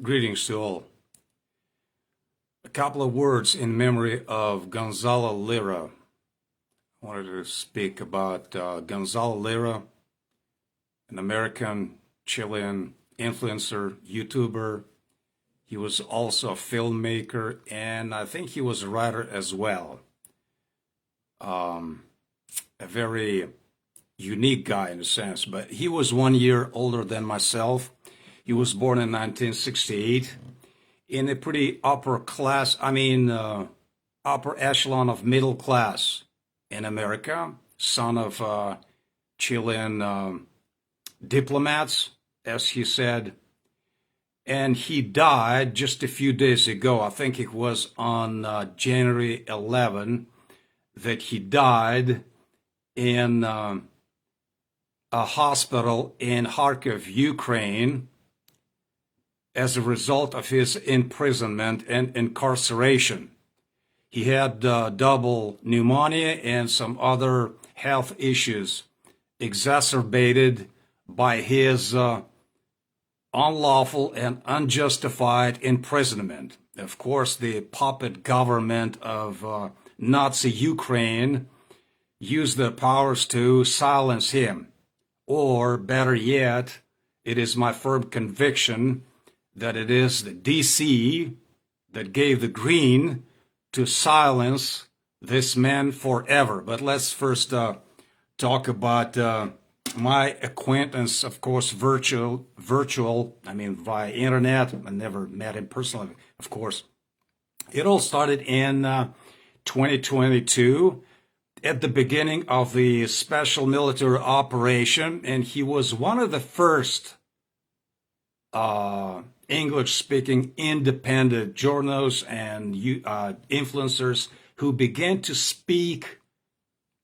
Greetings to all. A couple of words in memory of Gonzalo Lira. I wanted to speak about Gonzalo Lira, an American Chilean influencer, YouTuber. He was also a filmmaker, and I think he was a writer as well. A very unique guy in a sense, but he was 1 year older than myself. He was born in 1968 in a pretty upper echelon of middle class in America, son of Chilean diplomats, as he said. And he died just a few days ago. I think it was on January 11 that he died in a hospital in Kharkiv, Ukraine, as a result of his imprisonment and incarceration. He had double pneumonia and some other health issues exacerbated by his unlawful and unjustified imprisonment. Of course, the puppet government of Nazi Ukraine used their powers to silence him. Or better yet, it is my firm conviction that it is the DC that gave the green to silence this man forever. But let's first talk about my acquaintance, of course, via internet. I never met him personally, of course. It all started in 2022 at the beginning of the special military operation, and he was one of the first English-speaking independent journalists and influencers who began to speak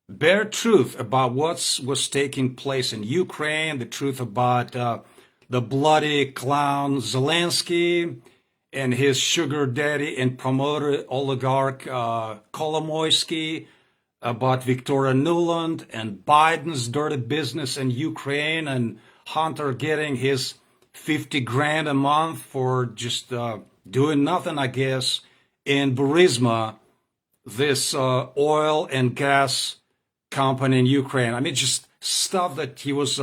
bare truth about what was taking place in Ukraine, the truth about the bloody clown Zelensky and his sugar daddy and promoter oligarch Kolomoisky, about Victoria Nuland and Biden's dirty business in Ukraine, and Hunter getting his 50 grand a month for just doing nothing, I guess, in Burisma, this oil and gas company in Ukraine. I mean, just stuff that he was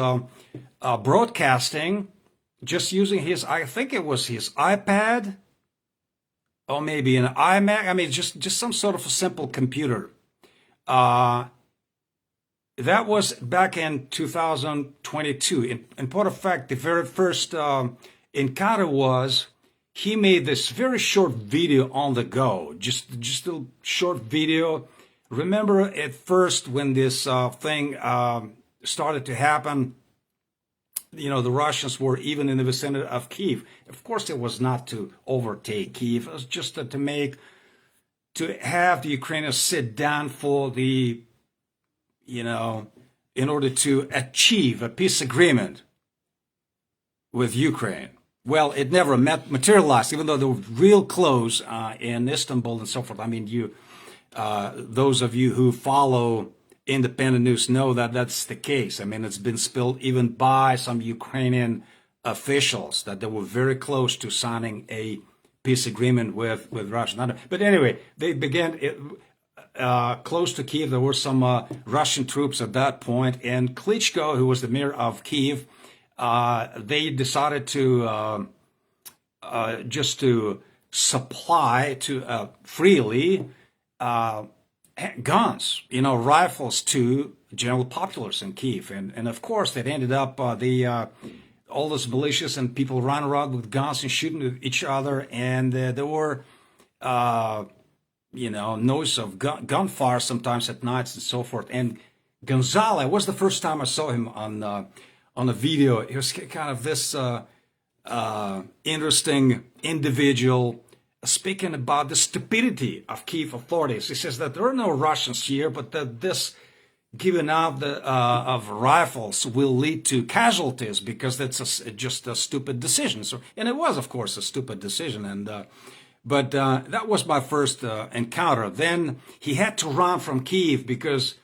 broadcasting, just using his, I think it was his iPad, or maybe an iMac. I mean, just some sort of a simple computer. That was back in 2022. In point of fact, the very first encounter was he made this very short video on the go, just a short video. Remember at first when this thing started to happen, the Russians were even in the vicinity of Kyiv. Of course, it was not to overtake Kyiv. It was just to have the Ukrainians sit down for the in order to achieve a peace agreement with Ukraine. Well, it never materialized, even though they were real close in Istanbul and so forth. I mean, those of you who follow independent news know that that's the case. I mean, it's been spilled even by some Ukrainian officials that they were very close to signing a peace agreement with Russia. But anyway, they began close to Kyiv. There were some Russian troops at that point, and Klitschko, who was the mayor of Kyiv, they decided to just to supply to freely guns, rifles to general populace in Kyiv, and of course that ended up all those militias and people running around with guns and shooting at each other, and there were noise of gunfire sometimes at nights and so forth. And Gonzalo, it was the first time I saw him on a video. He was kind of this interesting individual speaking about the stupidity of Kyiv authorities. He says that there are no Russians here, but that this giving out of rifles will lead to casualties because that's just a stupid decision. And it was, of course, a stupid decision. But that was my first encounter. Then he had to run from Kyiv because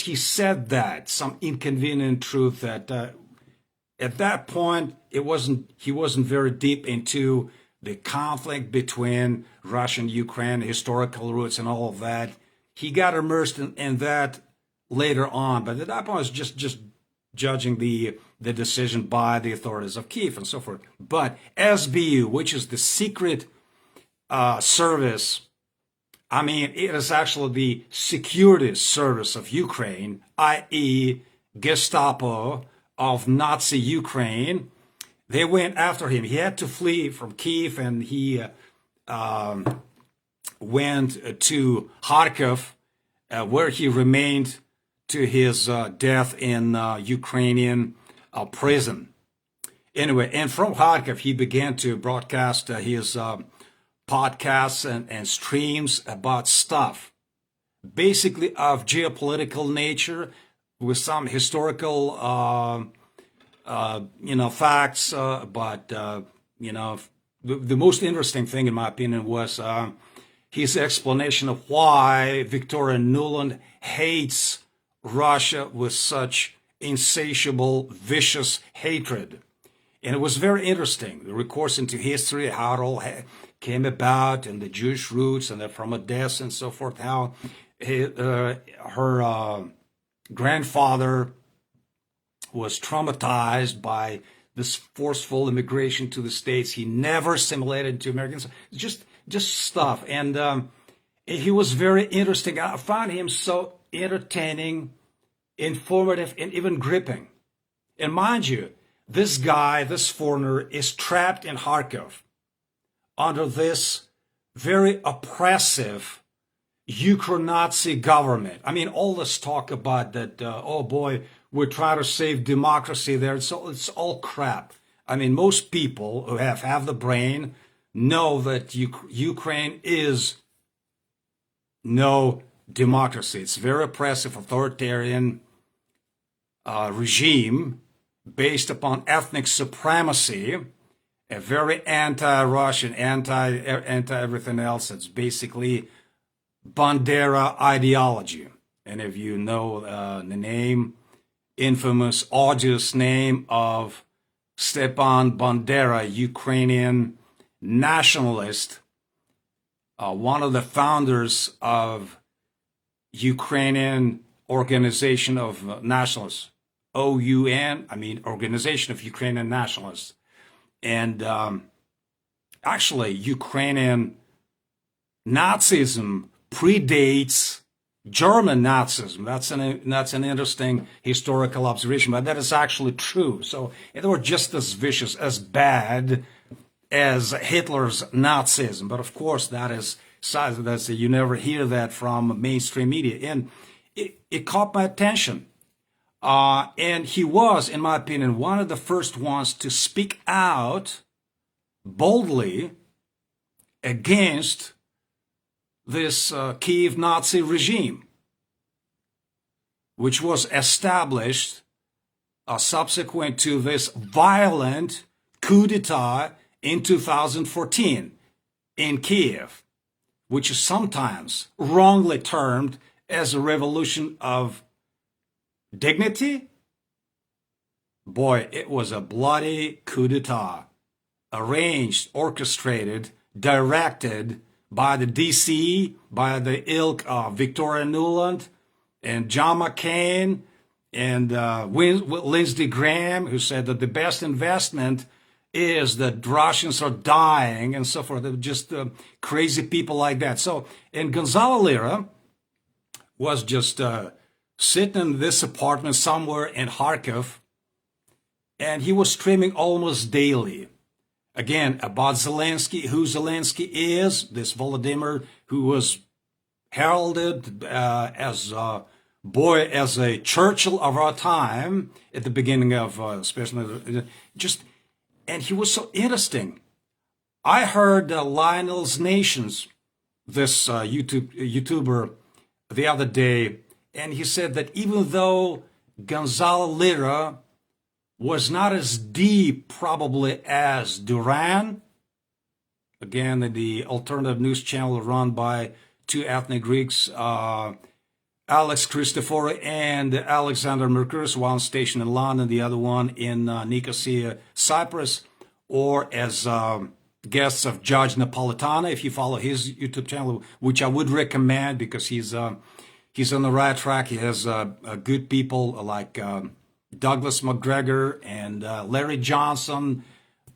he said that some inconvenient truth that At that point, he wasn't very deep into the conflict between Russia and Ukraine, historical roots, and all of that. He got immersed in that later on, but at that point, was just judging the decision by the authorities of Kiev and so forth. But SBU, which is the secret service, I mean, it is actually the security service of Ukraine, i.e., Gestapo of Nazi Ukraine. They went after him. He had to flee from Kiev, and he went to Kharkov, where he remained to his death in Ukrainian prison. Anyway, and from Kharkov, he began to broadcast his podcasts and streams about stuff, basically of geopolitical nature, with some historical, facts. But the most interesting thing, in my opinion, was his explanation of why Victoria Nuland hates Russia with such insatiable, vicious hatred. And it was very interesting, the recourse into history, how it all came about, and the Jewish roots, and from Odessa and so forth, how her grandfather was traumatized by this forceful immigration to the States. He never assimilated to Americans. Just stuff. And he was very interesting. I found him so entertaining, informative, and even gripping. And mind you, this guy, this foreigner, is trapped in Kharkov under this very oppressive Ukro-Nazi government. I mean, all this talk about that, oh boy, we're trying to save democracy there. It's all crap. I mean, most people who have the brain know that Ukraine is no democracy. It's very oppressive, authoritarian regime based upon ethnic supremacy, a very anti-Russian, anti-everything else. It's basically Bandera ideology. And if you know the name, infamous, odious name of Stepan Bandera, Ukrainian nationalist, one of the founders of Ukrainian Organization of Nationalists, OUN, I mean, Organization of Ukrainian Nationalists. And actually, Ukrainian Nazism predates German Nazism. That's an interesting historical observation, but that is actually true. So they were just as vicious, as bad as Hitler's Nazism. But of course, that's you never hear that from mainstream media, and it caught my attention. And he was, in my opinion, one of the first ones to speak out boldly against this Kiev Nazi regime, which was established subsequent to this violent coup d'etat in 2014 in Kiev, which is sometimes wrongly termed as a revolution of dignity. Boy, it was a bloody coup d'etat, arranged, orchestrated, directed by the DC, by the ilk of Victoria Nuland and John McCain and Lindsey Graham, who said that the best investment is that Russians are dying and so forth. They're just crazy people like that. So, and Gonzalo Lira was just sitting in this apartment somewhere in Kharkov, and he was streaming almost daily. Again, about Zelensky, who Zelensky is, this Volodymyr, who was heralded as a Churchill of our time at the beginning of, especially and he was so interesting. I heard Lionel's Nations, this YouTuber, the other day, and he said that even though Gonzalo Lira was not as deep probably as Duran, again, the alternative news channel run by two ethnic Greeks, Alex Christoforou and Alexander Mercouris, one stationed in London, the other one in Nicosia, Cyprus, or as guests of Judge Napolitano, if you follow his YouTube channel, which I would recommend because he's on the right track. He has good people like Douglas McGregor and Larry Johnson,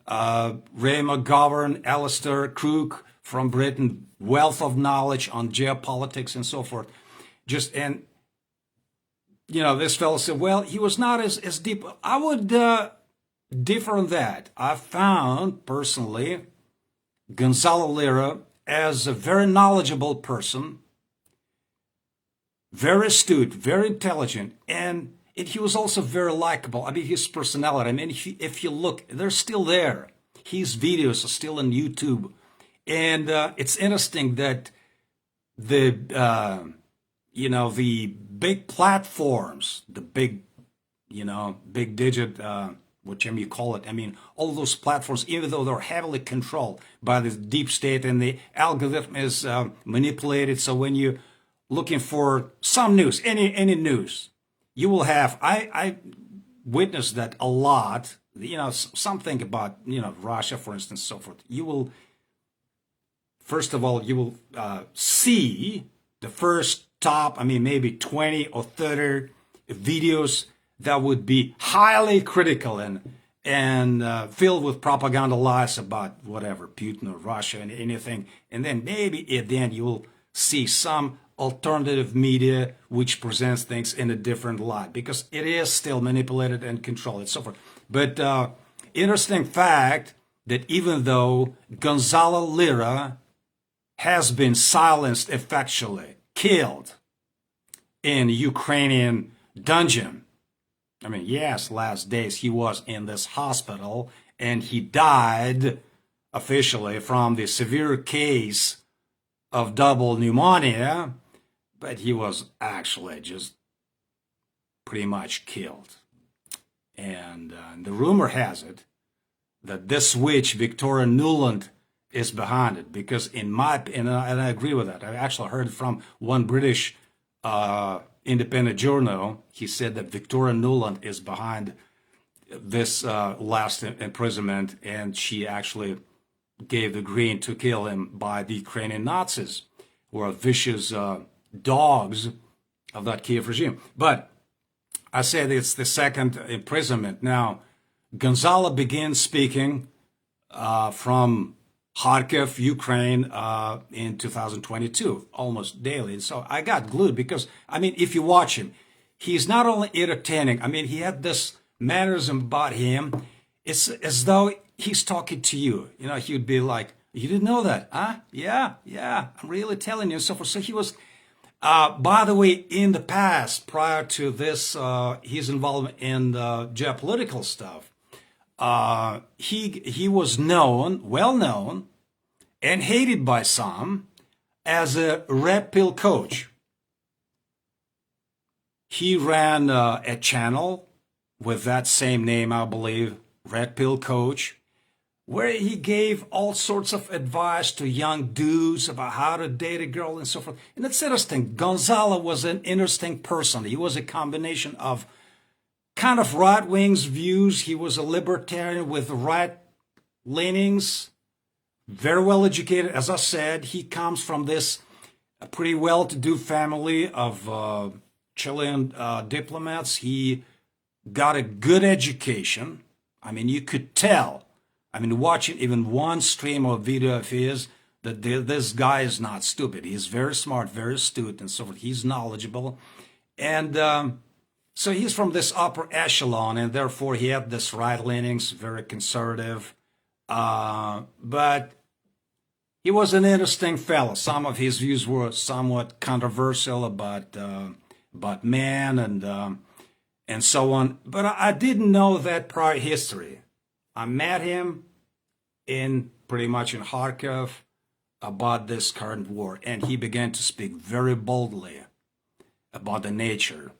Ray McGovern, Alistair Crook from Britain, wealth of knowledge on geopolitics and so forth. And this fellow said, well, he was not as deep. I would differ on that. I found personally Gonzalo Lira as a very knowledgeable person, very astute, very intelligent, and he was also very likable. I mean, his personality. I mean, if you look, they're still there. His videos are still on YouTube, and it's interesting that the the big platforms, the big big digit, whichever you call it. I mean, all those platforms, even though they're heavily controlled by the deep state and the algorithm is manipulated. So when you're looking for some news, any news, you will have. I witnessed that a lot. Something about Russia, for instance, so forth. You will, first of all, you will see the first top, I mean, maybe 20 or 30 videos that would be highly critical and filled with propaganda lies about whatever, Putin or Russia and anything. And then maybe at the end you will see some alternative media which presents things in a different light because it is still manipulated and controlled and so forth. But interesting fact that even though Gonzalo Lira has been silenced effectually, killed in Ukrainian dungeon. I mean, yes, last days he was in this hospital and he died officially from the severe case of double pneumonia, but he was actually just pretty much killed. And the rumor has it that this witch, Victoria Nuland, is behind it because and I agree with that. I actually heard from one British independent journal. He said that Victoria Nuland is behind this last imprisonment, and she actually gave the green to kill him by the Ukrainian Nazis, who are vicious dogs of that Kiev regime. But I said it's the second imprisonment. Now, Gonzalo began speaking from Kharkiv, Ukraine, in 2022, almost daily. And so I got glued because, I mean, if you watch him, he's not only entertaining, I mean, he had this mannerism about him. It's as though he's talking to you. He would be like, you didn't know that, huh? Yeah, I'm really telling you. So he was, by the way, in the past, prior to this, his involvement in geopolitical stuff, he was well known, and hated by some as a red pill coach. He ran a channel with that same name, I believe, Red Pill Coach, where he gave all sorts of advice to young dudes about how to date a girl and so forth. And it's interesting. Gonzalo was an interesting person. He was a combination of kind of right-wing views. He was a libertarian with right leanings, very well educated. As I said, he comes from this pretty well-to-do family of Chilean diplomats. He got a good education. I mean, you could tell. I mean, watching even one stream or video of his, that this guy is not stupid. He's very smart, very astute, and so forth. He's knowledgeable. And so he's from this upper echelon, and therefore he had this right leanings, very conservative. But he was an interesting fellow. Some of his views were somewhat controversial about man and so on. But I didn't know that prior history. I met him pretty much in Kharkiv about this current war, and he began to speak very boldly about the nature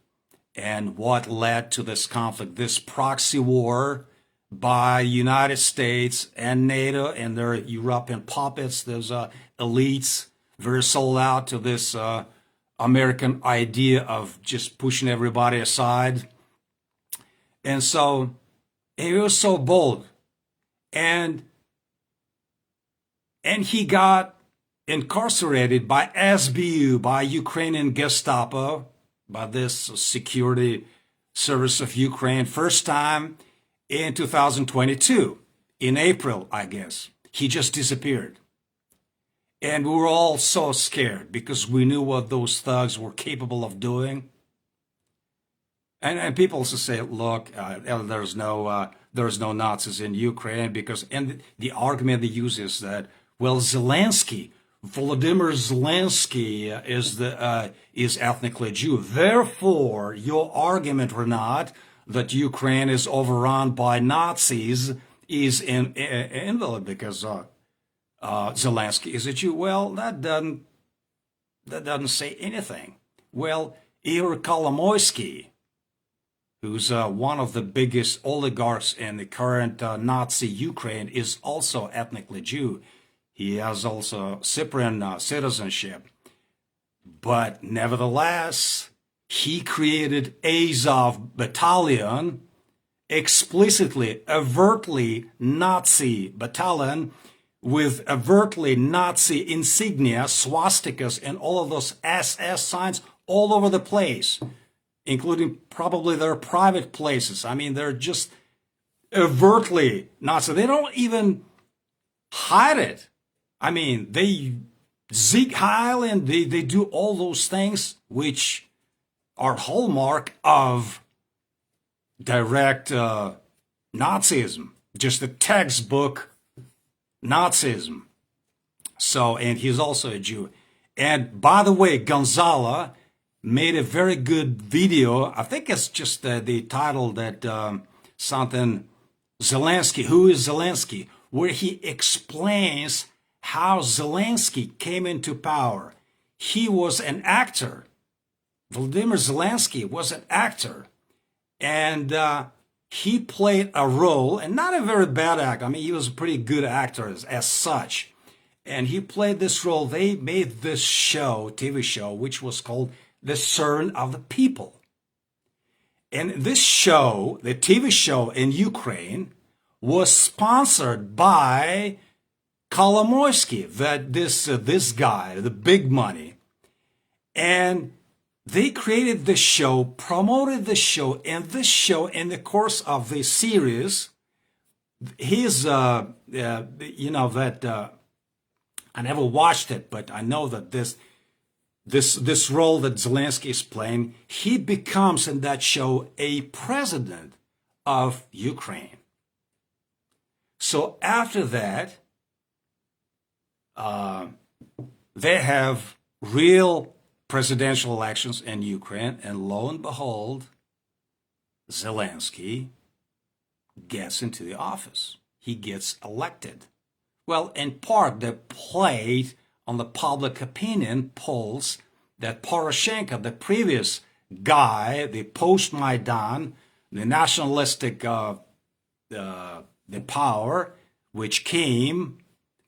and what led to this conflict, this proxy war by United States and NATO and their European puppets, those elites, very sold out to this American idea of just pushing everybody aside. And so he was so bold. And he got incarcerated by SBU, by Ukrainian Gestapo, by this security service of Ukraine, first time in 2022, in April, I guess. He just disappeared. And we were all so scared because we knew what those thugs were capable of doing. And people also say, look, there's no Nazis in Ukraine because, and the argument they use is that, well, Volodymyr Zelensky is ethnically Jew. Therefore, your argument, Renat, that Ukraine is overrun by Nazis is invalid because Zelensky is a Jew. Well, that doesn't say anything. Well, Ihor Kolomoisky, who's one of the biggest oligarchs in the current Nazi Ukraine, is also ethnically Jew. He has also Cyprian citizenship. But nevertheless, he created Azov Battalion, explicitly, overtly Nazi battalion, with overtly Nazi insignia, swastikas, and all of those SS signs all over the place, including probably their private places. I mean, they're just overtly Nazi. They don't even hide it. I mean, they Sieg Heil and they do all those things which are hallmark of direct Nazism, just a textbook Nazism. So, and he's also a Jew. And by the way, Gonzalo made a very good video. I think it's just the title that something Zelensky, who is Zelensky, where he explains how Zelensky came into power. He was an actor. Volodymyr Zelensky was an actor. And he played a role, and not a very bad actor. I mean, he was a pretty good actor as such. And he played this role. They made this show, TV show, which was called The Servant of the People. And this show, the TV show in Ukraine, was sponsored by Kolomoisky, that this guy, the big money. And they created the show, promoted the show, and this show, in the course of the series, his, I never watched it, but I know that this role that Zelensky is playing, he becomes in that show a president of Ukraine. So after that, they have real presidential elections in Ukraine, and lo and behold, Zelensky gets into the office. He gets elected. Well, in part, they played on the public opinion polls that Poroshenko, the previous guy, the post-Maidan, the nationalistic the power, which came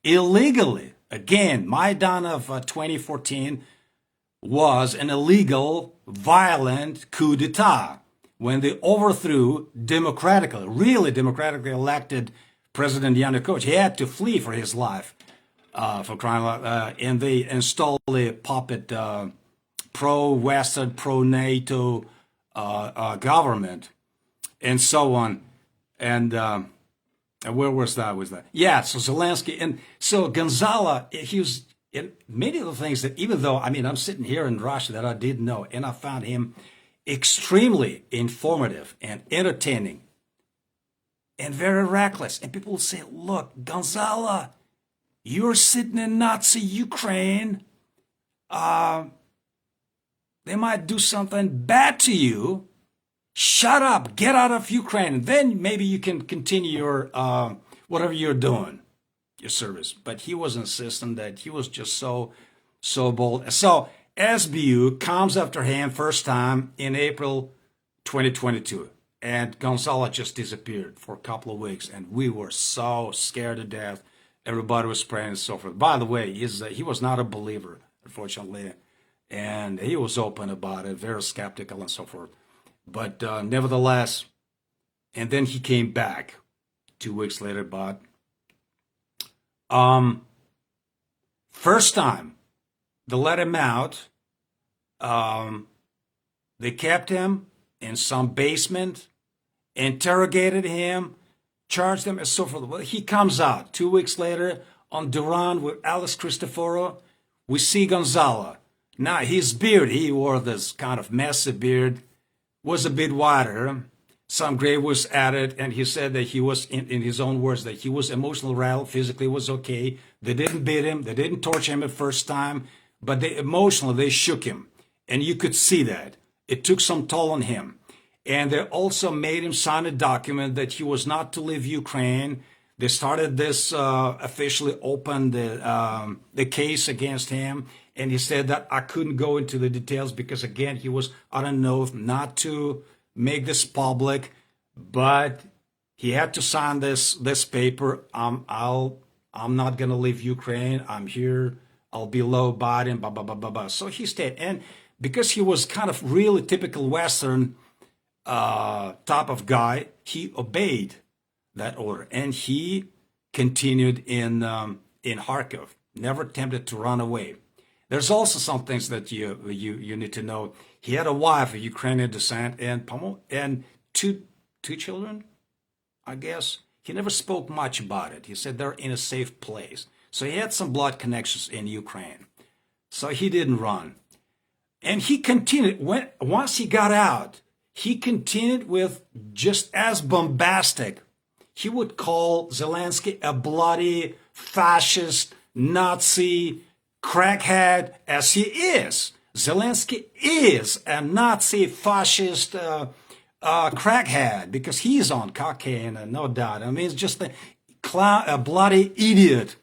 illegally. Again, Maidan of 2014 was an illegal, violent coup d'etat when they overthrew really democratically elected President Yanukovych. He had to flee for his life, for crying out loud, and they installed a puppet pro-Western, pro-NATO government, and so on. And where was that? Yeah, so Zelensky. And so Gonzalo, he was in many of the things that, even though, I mean, I'm sitting here in Russia, that I didn't know, and I found him extremely informative and entertaining and very reckless. And people will say, look, Gonzalo, you're sitting in Nazi Ukraine. They might do something bad to you. Shut up, get out of Ukraine, and then maybe you can continue your whatever you're doing, your service. But he was insistent that he was just so bold. So SBU comes after him first time in April 2022, and Gonzalo just disappeared for a couple of weeks, and we were so scared to death. Everybody was praying and so forth. By the way, he was not a believer, unfortunately. and he was open about it, very skeptical and so forth. But nevertheless, and then he came back 2 weeks later. But um, first time they let him out, um, they kept him in some basement, interrogated him, charged him, and so forth. Well, he comes out 2 weeks later on Duran with Alex Cristoforo. We see Gonzalo. Now, his beard, he wore this kind of messy beard, was a bit wider. Some gray was added, and he said that he was, in his own words, that he was emotionally rattled, physically was okay. They didn't beat him, they didn't torture him at first time, but they emotionally, they shook him. And you could see that. It took some toll on him. And they also made him sign a document that he was not to leave Ukraine. They started this, officially opened the case against him. And he said that I couldn't go into the details because, again, he was on an oath not to make this public. But he had to sign this paper. I'm not going to leave Ukraine. I'm here. I'll be law abiding, blah, blah, blah, blah, blah. So he stayed. And because he was kind of really typical Western type of guy, he obeyed that order, and he continued in Kharkov. Never attempted to run away. There's also some things that you need to know. He had a wife of Ukrainian descent and two children, I guess. He never spoke much about it. He said they're in a safe place. So he had some blood connections in Ukraine. So he didn't run. And he continued, once he got out, he continued with just as bombastic. He would call Zelensky a bloody fascist, Nazi, crackhead, as he is. Zelensky is a Nazi, fascist, crackhead, because he's on cocaine, no doubt. I mean, it's just a bloody idiot,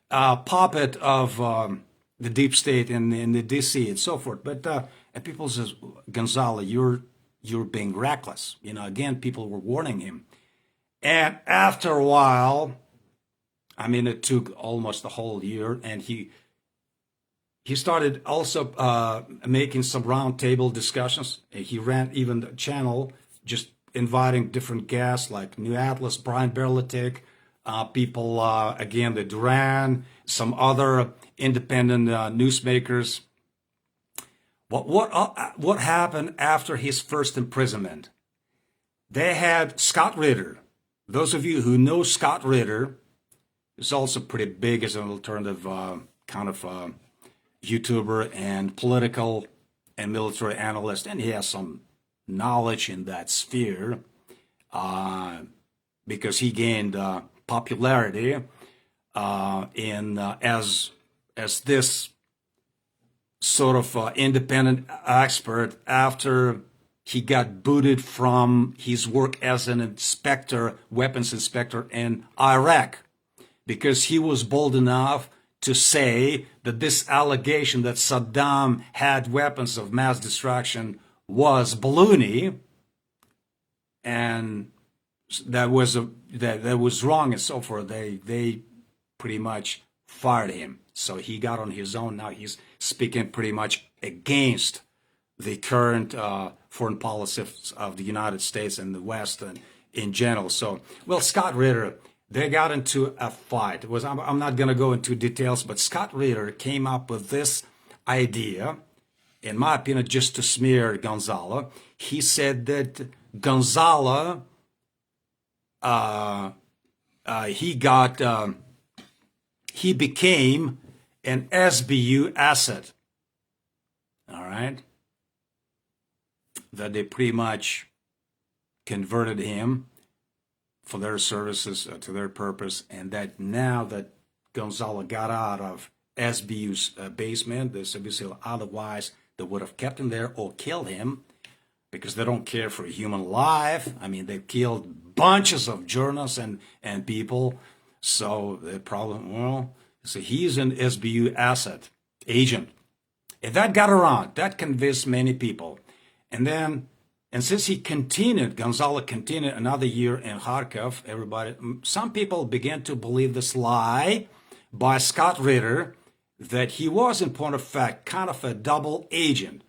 puppet of the deep state in the DC and so forth. But and people says, Gonzalo, you're being reckless. You know, again, people were warning him. And after a while, I mean, it took almost a whole year, and he started also making some roundtable discussions. He ran even the channel, just inviting different guests like New Atlas, Brian Berletic, people, again, the Duran, some other independent newsmakers. What happened after his first imprisonment? They had Scott Ritter. Those of you who know Scott Ritter, is also pretty big as an alternative kind of YouTuber and political and military analyst, and he has some knowledge in that sphere because he gained popularity as this sort of independent expert after he got booted from his work as an inspector, weapons inspector in Iraq, because he was bold enough to say that this allegation that Saddam had weapons of mass destruction was baloney, and that was wrong and so forth. They pretty much fired him. So he got on his own. Now he's speaking pretty much against the current foreign policy of the United States and the West and in general. So, well, Scott Ritter, they got into a fight. I'm not going to go into details, but Scott Ritter came up with this idea, in my opinion, just to smear Gonzalo. He said that Gonzalo, he became an SBU asset. All right. That they pretty much converted him for their services to their purpose, and that now that Gonzalo got out of SBU's basement, this obviously otherwise they would have kept him there or killed him, because they don't care for human life. I mean, they've killed bunches of journalists and people, so the problem, well, so he's an SBU asset, agent. And that got around, that convinced many people. And since Gonzalo continued another year in Kharkov, some people began to believe this lie by Scott Ritter that he was, in point of fact, kind of a double agent,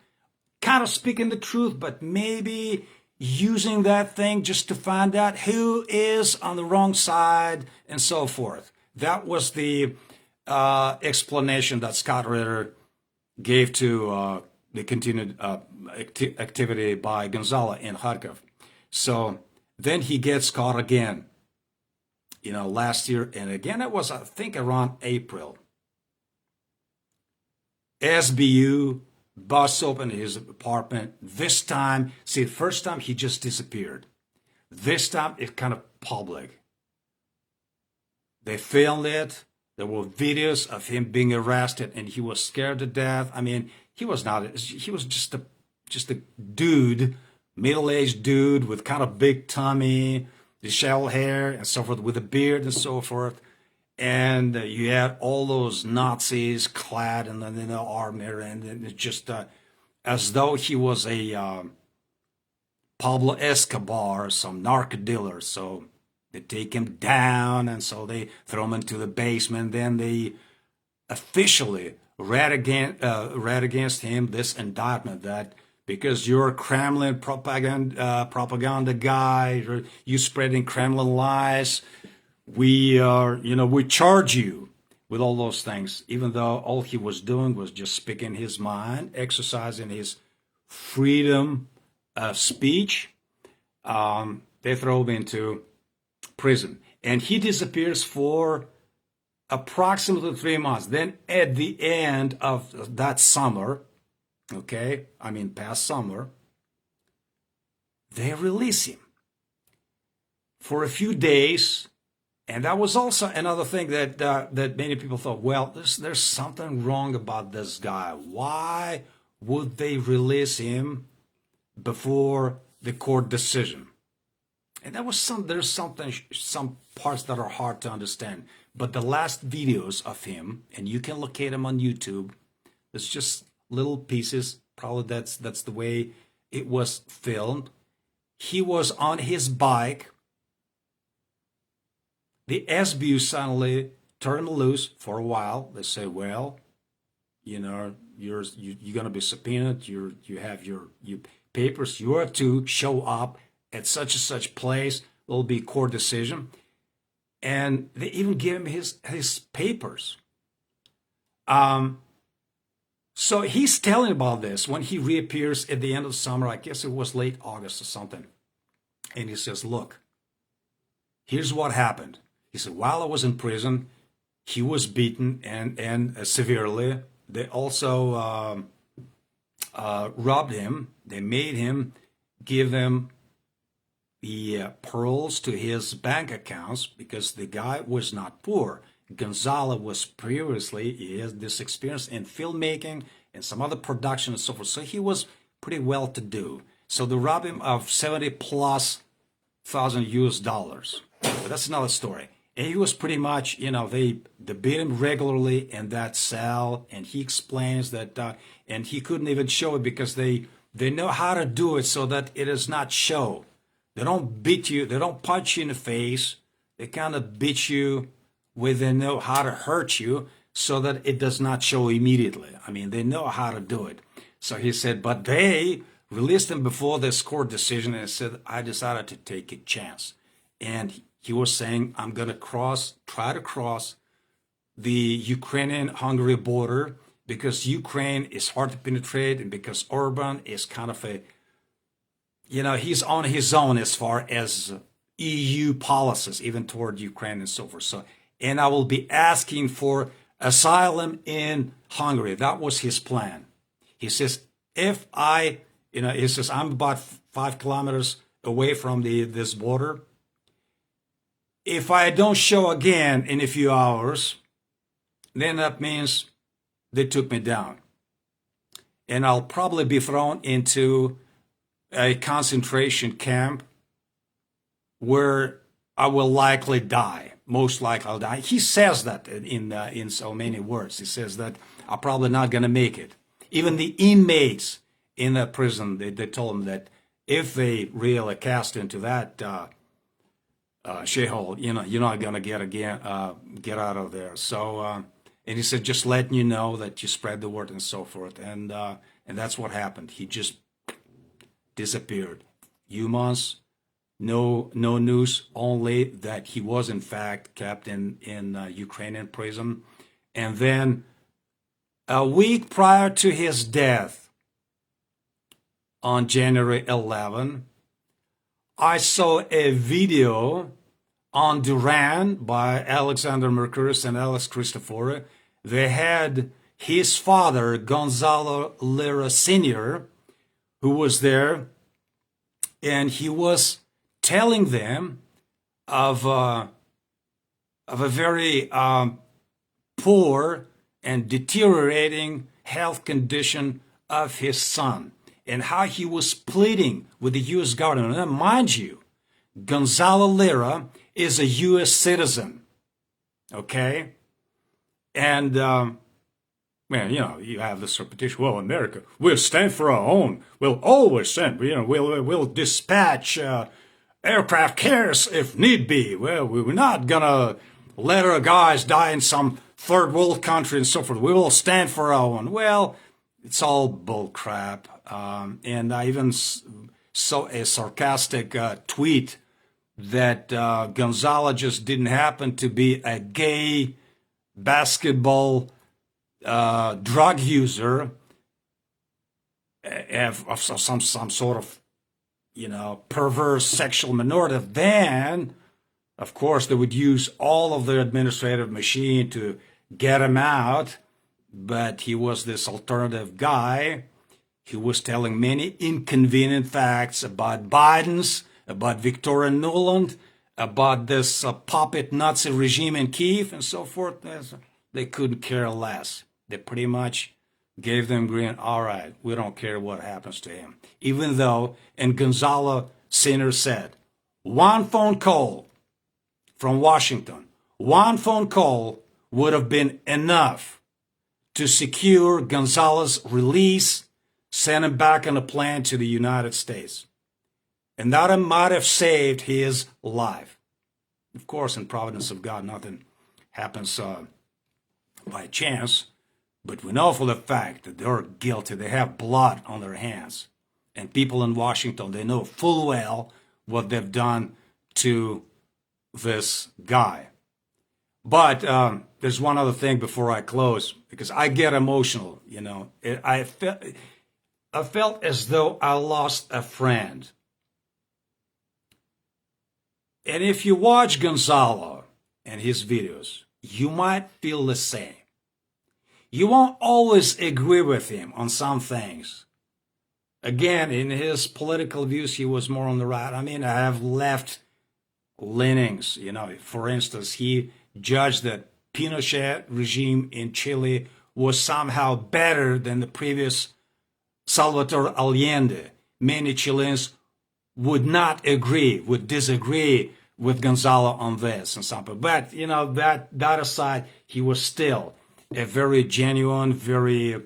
kind of speaking the truth, but maybe using that thing just to find out who is on the wrong side and so forth. That was the explanation that Scott Ritter gave to the continued activity by Gonzalo in Kharkov. So then he gets caught again, last year. And again, it was, I think, around April. SBU busts open his apartment. This time, see, the first time he just disappeared. This time, it's kind of public. They filmed it. There were videos of him being arrested, and he was scared to death. I mean, he was not. He was just a dude, middle-aged dude with kind of big tummy, disheveled hair, and so forth, with a beard and so forth. And you had all those Nazis clad in the armor, and it's just as though he was a Pablo Escobar, some narco dealer. So they take him down, and so they throw him into the basement. Then they officially read against him this indictment that because you're a Kremlin propaganda guy, you spreading Kremlin lies, we charge you with all those things, even though all he was doing was just speaking his mind, exercising his freedom of speech. They throw him into prison, and he disappears for approximately 3 months. Then at the end of that summer, past summer, they release him for a few days. And that was also another thing that that many people thought, well, there's something wrong about this guy. Why would they release him before the court decision? And there's some parts that are hard to understand. But the last videos of him, and you can locate him on YouTube, there's just little pieces. Probably that's the way it was filmed. He was on his bike. The SBU suddenly turned him loose for a while. They say, well, you're gonna be subpoenaed. You have your papers. You are to show up at such and such place. There'll be court decision, and they even give him his papers. So he's telling about this when he reappears at the end of the summer. I guess it was late August or something, and he says, look, here's what happened. He said, while I was in prison, he was beaten and severely. They also robbed him. They made him give them the pearls to his bank accounts because the guy was not poor. Gonzalo was previously, he has this experience in filmmaking and some other production and so forth. So he was pretty well to do. So they robbed him of 70,000+ US dollars. But that's another story. And he was pretty much, they beat him regularly in that cell. And he explains that, and he couldn't even show it because they know how to do it so that it does not show. They don't beat you. They don't punch you in the face. They kind of beat you where they know how to hurt you so that it does not show immediately. I mean, they know how to do it. So he said, but they released him before this court decision and said, I decided to take a chance. And he was saying, I'm going to try to cross the Ukrainian-Hungary border because Ukraine is hard to penetrate and because Orban is kind of he's on his own as far as EU policies, even toward Ukraine and so forth. So, and I will be asking for asylum in Hungary. That was his plan. He says, I'm about 5 kilometers away from this border. If I don't show again in a few hours, then that means they took me down. And I'll probably be thrown into a concentration camp where I will likely die. Most likely I'll die. He says that in so many words. He says that I'm probably not going to make it. Even the inmates in the prison, they told him that if they really cast into that shithole, you're not going to get out of there. So And he said, just letting you know that you spread the word and so forth. And that's what happened. He just disappeared. Humans, no news, only that he was in fact kept in Ukrainian prison. And then a week prior to his death, on January 11, I saw a video on Duran by Alexander Mercouris and Alex Christoforou. They had his father, Gonzalo Lira Sr., who was there, and he was telling them of a very poor and deteriorating health condition of his son, and how he was pleading with the U.S. government. And mind you, Gonzalo Lira is a U.S. citizen, okay? And, well, you know, you have this repetition, well, America, we'll stand for our own. We'll always stand, you know, we'll dispatch aircraft carriers if need be. Well, we're not gonna let our guys die in some third world country and so forth. We will stand for our own. Well, it's all bull crap. And I even saw a sarcastic tweet that Gonzalo just didn't happen to be a gay basketball drug user of some sort of, you know, perverse sexual minority. Then, of course, they would use all of their administrative machine to get him out. But he was this alternative guy. He was telling many inconvenient facts about Biden's, about Victoria Nuland, about this puppet Nazi regime in Kiev and so forth. They couldn't care less. They pretty much gave them green, all right, we don't care what happens to him. Even though, and Gonzalo Sr. said, one phone call from Washington, one phone call would have been enough to secure Gonzalo's release, send him back on a plane to the United States. And that might have saved his life. Of course, in providence of God, nothing happens by chance. But we know for the fact that they're guilty. They have blood on their hands. And people in Washington, they know full well what they've done to this guy. But there's one other thing before I close, because I get emotional, you know. I felt as though I lost a friend. And if you watch Gonzalo and his videos, you might feel the same. You won't always agree with him on some things. Again, in his political views, he was more on the right. I mean, I have left leanings, you know. For instance, he judged that Pinochet regime in Chile was somehow better than the previous Salvador Allende. Many Chileans would not agree, would disagree with Gonzalo on this and something. But, you know, that aside, he was still a very genuine, very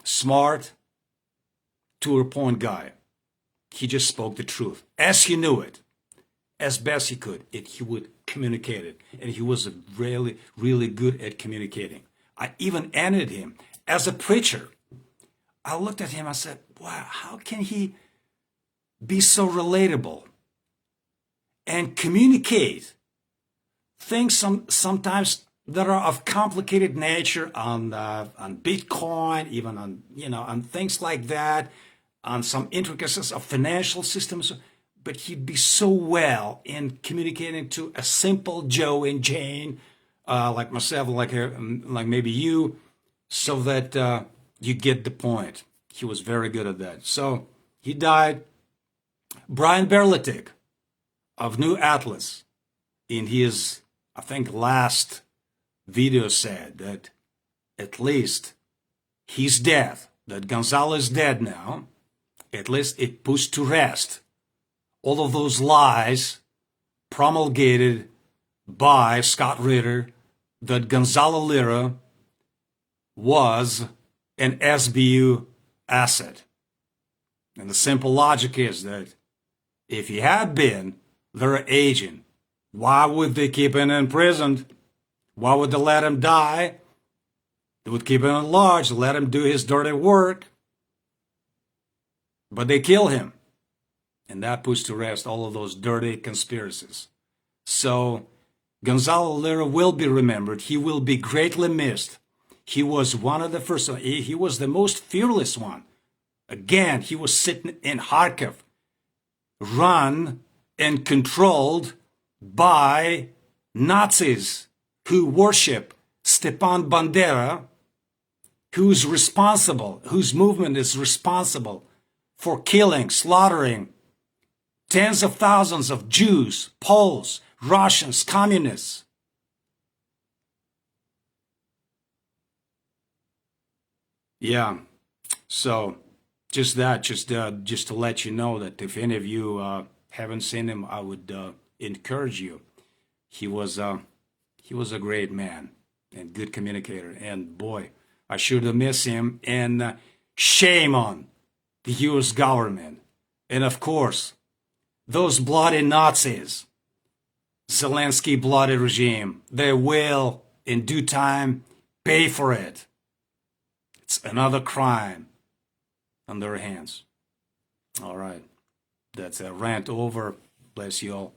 smart, to-the-point guy. He just spoke the truth as he knew it, as best he could. He would communicate it, and he was really, really good at communicating. I even envied him as a preacher. I looked at him, I said, wow, how can he be so relatable and communicate things sometimes that are of complicated nature on Bitcoin, even on, you know, on things like that, on some intricacies of financial systems. But he'd be so well in communicating to a simple Joe and Jane, like myself, like maybe you, so that you get the point. He was very good at that. So he died. Brian Berletic of New Atlas, in his, I think, last video said that at least his death, that Gonzalo is dead now, at least it puts to rest all of those lies promulgated by Scott Ritter that Gonzalo Lira was an SBU asset. And the simple logic is that if he had been their agent, Why would they keep him imprisoned? Why would they let him die? They would keep him at large, let him do his dirty work. But they kill him. And that puts to rest all of those dirty conspiracies. So Gonzalo Lira will be remembered. He will be greatly missed. He was one of the first. He was the most fearless one. Again, he was sitting in Kharkiv, run and controlled by Nazis who worship Stepan Bandera, whose movement is responsible for killing, slaughtering tens of thousands of Jews, Poles, Russians, communists. Yeah, so just to let you know that if any of you haven't seen him, I would encourage you. He was a great man and good communicator, and boy, I sure miss him. And shame on the U.S. government, and of course, those bloody Nazis, Zelensky bloody regime. They will, in due time, pay for it. It's another crime on their hands. All right, that's a rant over. Bless you all.